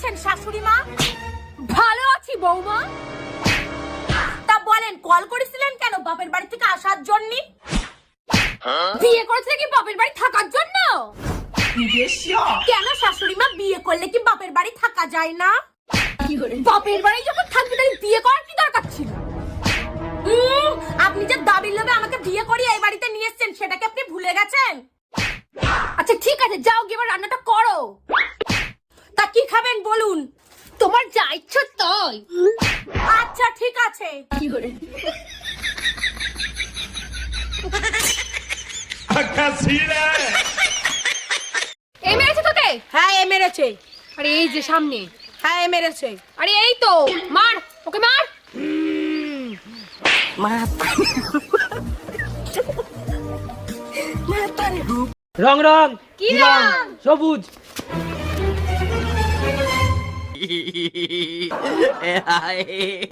আছেন শাশুড়ি মা? ভালো আছি বৌমা। তা বলেন কল করেছিলেন কেন? বাপের বাড়ি থেকে আসার জন্য? বিয়ে করেছে কি বাপের বাড়ি থাকার জন্য? কেন শাশুড়ি মা, বিয়ে করলে কি বাপের বাড়ি থাকা যায় না? বাপের বাড়ি যখন থাকবে তাহলে বিয়ে করার কি দরকার ছিল? আপনি যে দাবির লোভে আমাকে বিয়ে করিয়ে এই বাড়িতে নিয়ে এসেছেন সেটাকে আপনি ভুলে গেছেন? আচ্ছা ঠিক আছে, যাও গিয়ে এবার রান্নাটা করো। তা কি খাবেন বলুন? তোমার যা ইচ্ছা তাই। আচ্ছা ঠিক আছে। এই মেরেছে তোকে? হ্যাঁ এ মেরেছে। আরে এই যে সামনে। হ্যাঁ এ মেরেছে। আরে এই তো, মার ওকে মার। রং রং কি রং? সবুজ।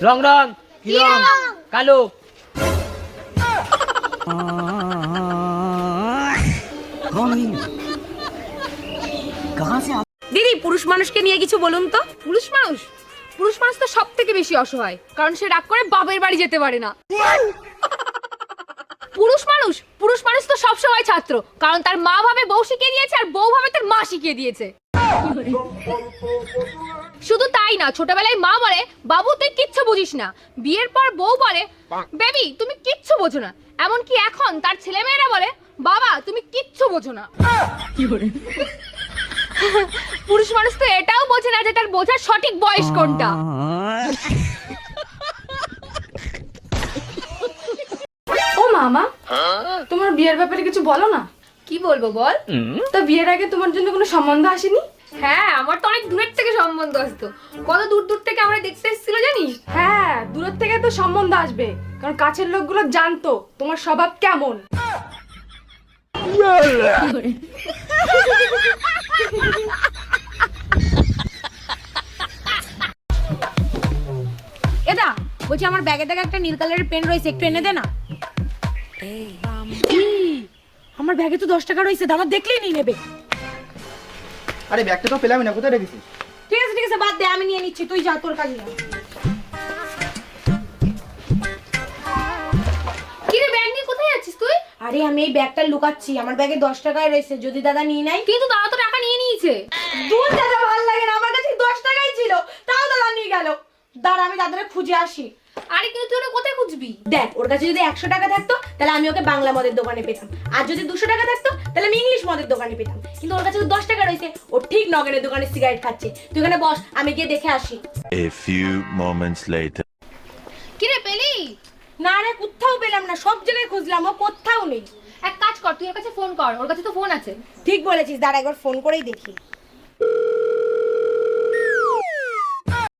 রং রং কি রং? কালো। দিদি পুরুষ মানুষকে নিয়ে কিছু বলুন তো। পুরুষ মানুষ? পুরুষ মানুষ তো সব থেকে বেশি অসহায়, কারণ সে রাগ করে বাপের বাড়ি যেতে পারে না। পুরুষ মানুষ তো সবসময় ছাত্র, কারণ তার মা ভাবে বউ শিখিয়ে দিয়েছে আর বউ ভাবে তার মা শিখিয়ে দিয়েছে। শুধু তাই না, ছোটবেলায় মা বলে বাবু তুই কিচ্ছু বুঝিস না, বিয়ের পর বউ বলে বেবি তুমি কিচ্ছু বোঝো না। এমনকি এখন তার ছেলেমেয়েরা বলে বাবা তুমি কিচ্ছু বোঝো না। পুরুষ মানুষ তো এটাও বোঝে না যে তার বোঝার সঠিক বয়স কোনটা। ও মামা, তোমার বিয়ের ব্যাপারে কিছু বলো না। কি বলবো বল? তা বিয়ের আগে তোমার জন্য কোনো সম্বন্ধ আসেনি? হ্যাঁ, আমার তো অনেক দূরের থেকে সম্বন্ধ আসতো। কত দূর দূর থেকে আমরা দেখতে এসেছিল জানিস? হ্যাঁ, দূরের থেকে তো সম্বন্ধ আসবে, কারণ কাছের লোকগুলো জানতো তোমার স্বভাব কেমন। এদা বলছি আমার ব্যাগে থেকে একটা নীল কালারের পেন রয়েছে, একটু এনে দে না। আমার ব্যাগে তো 10 টাকা রয়েছে, দাম দেখলেই নিয়ে নেবে। আরে ব্যাগটা তো পেলাম না, কোথায় রেখেছিস? ঠিক আছে বাদ দে, আমি নিয়ে নিচ্ছি, তুই যা তোর কাজে যা। কি রে, ব্যাগ নিয়ে কোথায় যাচ্ছিস তুই? আরে আমি এই ব্যাগটা লুকাচ্ছি, আমার ব্যাগে 10 টাকাই রয়েছে, যদি দাদা নিয়ে নেয়। কিন্তু দাদা তো টাকা নিয়ে নিয়েছে। দূর দাদা ভালো লাগে না, আমার কাছে 10 টাকাই ছিল, তাও দাদা নিয়ে গেল। দাঁড়া আমি দাদারে খুঁজে আসি। আরে কিন্তু তুই ওটা কোথায় খুঁজবি? দেখ ওর কাছে যদি 100 টাকা থাকতো তাহলে আমি ওকে বাংলা মদের দোকানে পেতাম, আর যদি 200 টাকা থাকতো তাহলে আমি ইংলিশ মদের দোকানে পেতাম। কিন্তু ওর কাছে তো 10 টাকা রয়েছে, ও ঠিক নগেনের দোকানে সিগারেট খাচ্ছে। তুই এখানে বস, আমি গিয়ে দেখে আসি। A few moments later. কি রে, পেলি? না রে, কোথাও পেলাম না, সব জায়গায় খুঁজলাম, ও কোথাও নেই। এক কাজ কর, তুই ওর কাছে ফোন কর, ওর কাছে তো ফোন আছে। ঠিক বলেছিস, দাঁড়া একবার ফোন করেই দেখি।